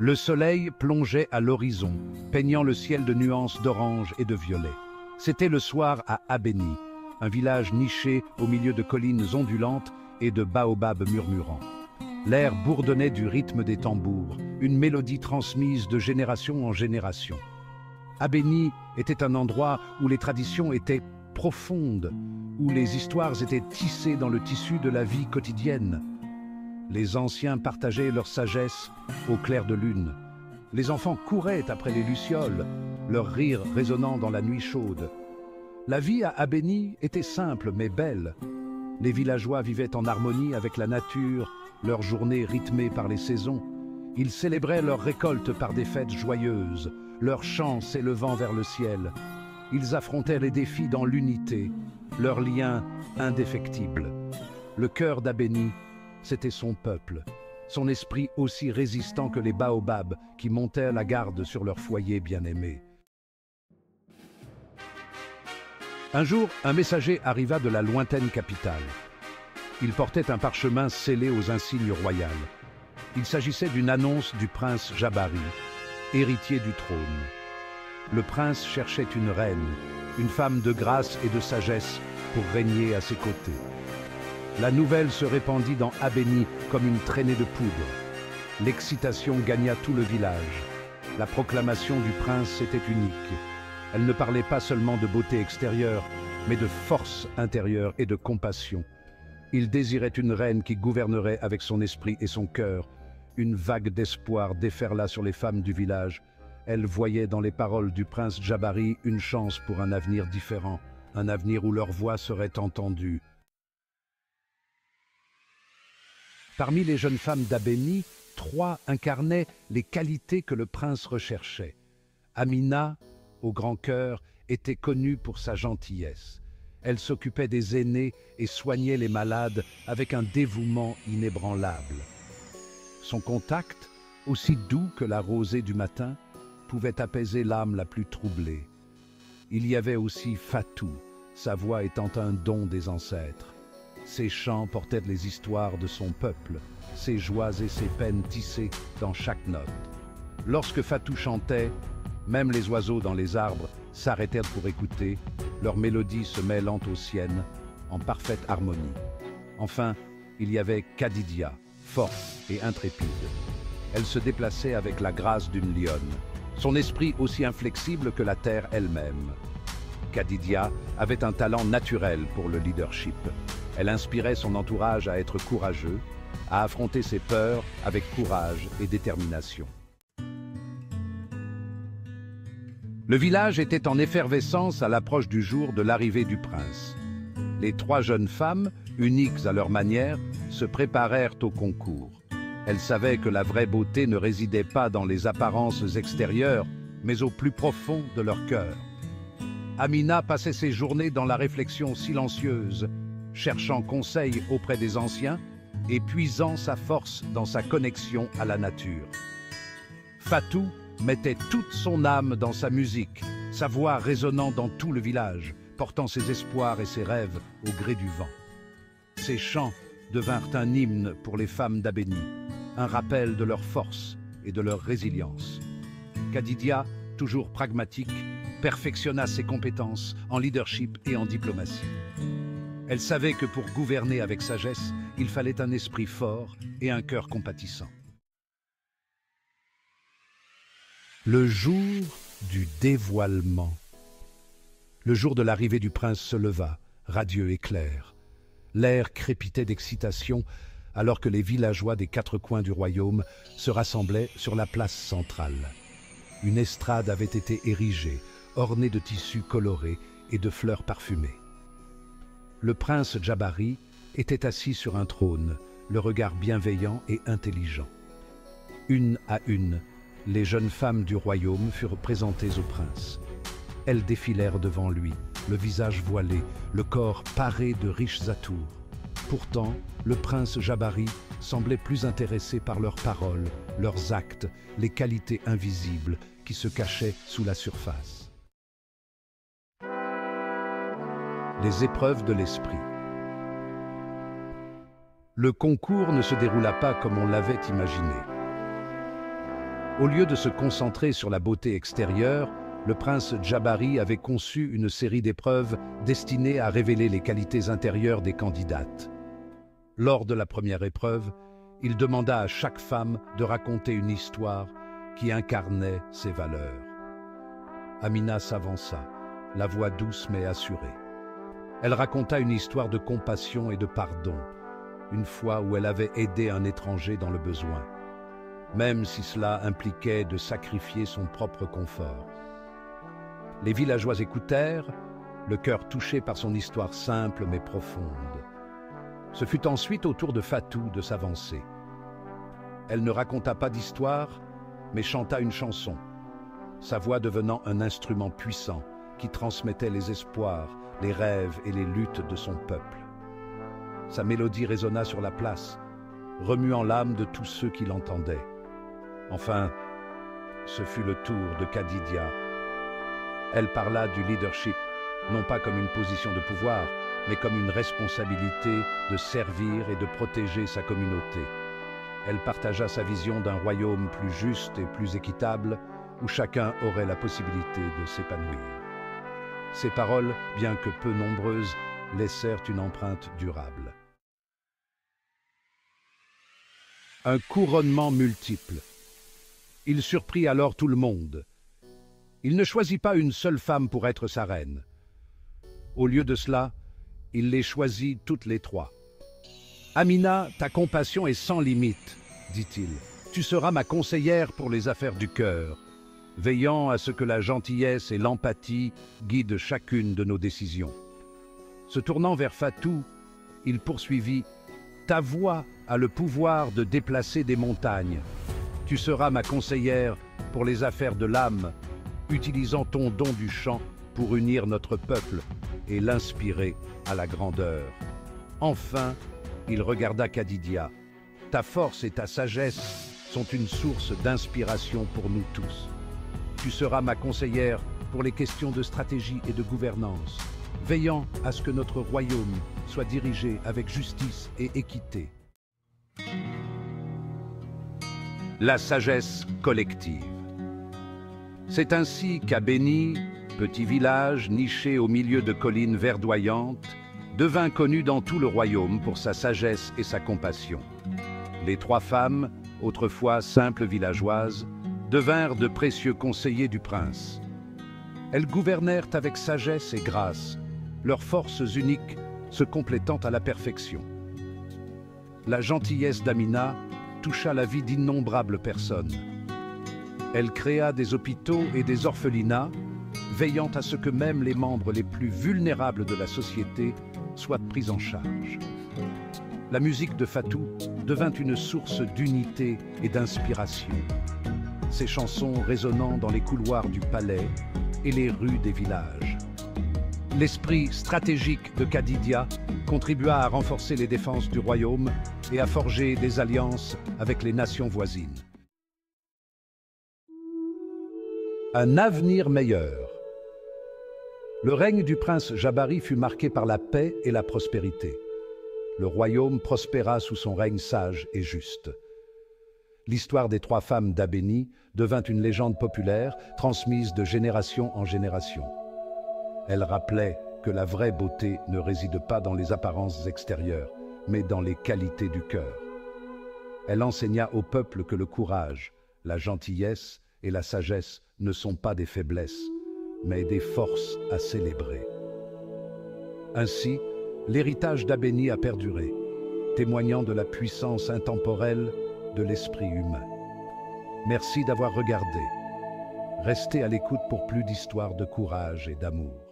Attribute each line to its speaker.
Speaker 1: Le soleil plongeait à l'horizon, peignant le ciel de nuances d'orange et de violet. C'était le soir à Abéni, un village niché au milieu de collines ondulantes et de baobabs murmurants. L'air bourdonnait du rythme des tambours, une mélodie transmise de génération en génération. Abéni était un endroit où les traditions étaient profondes, où les histoires étaient tissées dans le tissu de la vie quotidienne. Les anciens partageaient leur sagesse au clair de lune. Les enfants couraient après les lucioles, leur rire résonnant dans la nuit chaude. La vie à Abéni était simple mais belle. Les villageois vivaient en harmonie avec la nature, leurs journées rythmées par les saisons. Ils célébraient leurs récoltes par des fêtes joyeuses, leurs chants s'élevant vers le ciel. Ils affrontaient les défis dans l'unité, leurs liens indéfectibles. Le cœur d'Abéni, c'était son peuple, son esprit aussi résistant que les baobabs qui montaient la garde sur leur foyer bien-aimé. Un jour, un messager arriva de la lointaine capitale. Il portait un parchemin scellé aux insignes royales. Il s'agissait d'une annonce du prince Jabari, héritier du trône. Le prince cherchait une reine, une femme de grâce et de sagesse pour régner à ses côtés. La nouvelle se répandit dans Abéni comme une traînée de poudre. L'excitation gagna tout le village. La proclamation du prince était unique. Elle ne parlait pas seulement de beauté extérieure, mais de force intérieure et de compassion. Il désirait une reine qui gouvernerait avec son esprit et son cœur. Une vague d'espoir déferla sur les femmes du village. Elles voyaient dans les paroles du prince Jabari une chance pour un avenir différent, un avenir où leur voix serait entendue. Parmi les jeunes femmes d'Abéni, 3 incarnaient les qualités que le prince recherchait. Amina, au grand cœur, était connue pour sa gentillesse. Elle s'occupait des aînés et soignait les malades avec un dévouement inébranlable. Son contact, aussi doux que la rosée du matin, pouvait apaiser l'âme la plus troublée. Il y avait aussi Fatou, sa voix étant un don des ancêtres. Ses chants portaient les histoires de son peuple, ses joies et ses peines tissées dans chaque note. Lorsque Fatou chantait, même les oiseaux dans les arbres s'arrêtèrent pour écouter, leur mélodie se mêlant aux siennes, en parfaite harmonie. Enfin, il y avait Kadidia, forte et intrépide. Elle se déplaçait avec la grâce d'une lionne, son esprit aussi inflexible que la terre elle-même. Kadidia avait un talent naturel pour le leadership. Elle inspirait son entourage à être courageux, à affronter ses peurs avec courage et détermination. Le village était en effervescence à l'approche du jour de l'arrivée du prince. Les 3 jeunes femmes, uniques à leur manière, se préparèrent au concours. Elles savaient que la vraie beauté ne résidait pas dans les apparences extérieures, mais au plus profond de leur cœur. Amina passait ses journées dans la réflexion silencieuse, cherchant conseil auprès des anciens et puisant sa force dans sa connexion à la nature. Fatou mettait toute son âme dans sa musique, sa voix résonnant dans tout le village, portant ses espoirs et ses rêves au gré du vent. Ses chants devinrent un hymne pour les femmes d'Abéni, un rappel de leur force et de leur résilience. Kadidia, toujours pragmatique, perfectionna ses compétences en leadership et en diplomatie. Elle savait que pour gouverner avec sagesse, il fallait un esprit fort et un cœur compatissant. Le jour du dévoilement. Le jour de l'arrivée du prince se leva, radieux et clair. L'air crépitait d'excitation alors que les villageois des 4 coins du royaume se rassemblaient sur la place centrale. Une estrade avait été érigée, ornée de tissus colorés et de fleurs parfumées. Le prince Jabari était assis sur un trône, le regard bienveillant et intelligent. Une à une, les jeunes femmes du royaume furent présentées au prince. Elles défilèrent devant lui, le visage voilé, le corps paré de riches atours. Pourtant, le prince Jabari semblait plus intéressé par leurs paroles, leurs actes, les qualités invisibles qui se cachaient sous la surface. Les épreuves de l'esprit. Le concours ne se déroula pas comme on l'avait imaginé. Au lieu de se concentrer sur la beauté extérieure, le prince Djabari avait conçu une série d'épreuves destinées à révéler les qualités intérieures des candidates. Lors de la première épreuve, il demanda à chaque femme de raconter une histoire qui incarnait ses valeurs. Amina s'avança, la voix douce mais assurée. Elle raconta une histoire de compassion et de pardon, une fois où elle avait aidé un étranger dans le besoin, même si cela impliquait de sacrifier son propre confort. Les villageois écoutèrent, le cœur touché par son histoire simple mais profonde. Ce fut ensuite au tour de Fatou de s'avancer. Elle ne raconta pas d'histoire, mais chanta une chanson, sa voix devenant un instrument puissant qui transmettait les espoirs, les rêves et les luttes de son peuple. Sa mélodie résonna sur la place, remuant l'âme de tous ceux qui l'entendaient. Enfin, ce fut le tour de Khadija. Elle parla du leadership, non pas comme une position de pouvoir, mais comme une responsabilité de servir et de protéger sa communauté. Elle partagea sa vision d'un royaume plus juste et plus équitable, où chacun aurait la possibilité de s'épanouir. Ces paroles, bien que peu nombreuses, laissèrent une empreinte durable. Un couronnement multiple. Il surprit alors tout le monde. Il ne choisit pas une seule femme pour être sa reine. Au lieu de cela, il les choisit toutes les trois. « Amina, ta compassion est sans limite, dit-il. Tu seras ma conseillère pour les affaires du cœur, veillant à ce que la gentillesse et l'empathie guident chacune de nos décisions. » Se tournant vers Fatou, il poursuivit « Ta voix a le pouvoir de déplacer des montagnes. Tu seras ma conseillère pour les affaires de l'âme, utilisant ton don du chant pour unir notre peuple et l'inspirer à la grandeur. » Enfin, il regarda Khadija. « Ta force et ta sagesse sont une source d'inspiration pour nous tous. Tu seras ma conseillère pour les questions de stratégie et de gouvernance, veillant à ce que notre royaume soit dirigé avec justice et équité. » La sagesse collective. C'est ainsi qu'à Béni, petit village niché au milieu de collines verdoyantes, devint connu dans tout le royaume pour sa sagesse et sa compassion. Les trois femmes, autrefois simples villageoises, devinrent de précieux conseillers du prince. Elles gouvernèrent avec sagesse et grâce, leurs forces uniques se complétant à la perfection. La gentillesse d'Amina toucha la vie d'innombrables personnes. Elle créa des hôpitaux et des orphelinats, veillant à ce que même les membres les plus vulnérables de la société soient pris en charge. La musique de Fatou devint une source d'unité et d'inspiration, ses chansons résonnant dans les couloirs du palais et les rues des villages. L'esprit stratégique de Khadija contribua à renforcer les défenses du royaume et à forger des alliances avec les nations voisines. Un avenir meilleur. Le règne du prince Djabari fut marqué par la paix et la prospérité. Le royaume prospéra sous son règne sage et juste. L'histoire des trois femmes d'Abéni devint une légende populaire transmise de génération en génération. Elle rappelait que la vraie beauté ne réside pas dans les apparences extérieures, mais dans les qualités du cœur. Elle enseigna au peuple que le courage, la gentillesse et la sagesse ne sont pas des faiblesses, mais des forces à célébrer. Ainsi, l'héritage d'Abéni a perduré, témoignant de la puissance intemporelle de l'esprit humain. Merci d'avoir regardé. Restez à l'écoute pour plus d'histoires de courage et d'amour.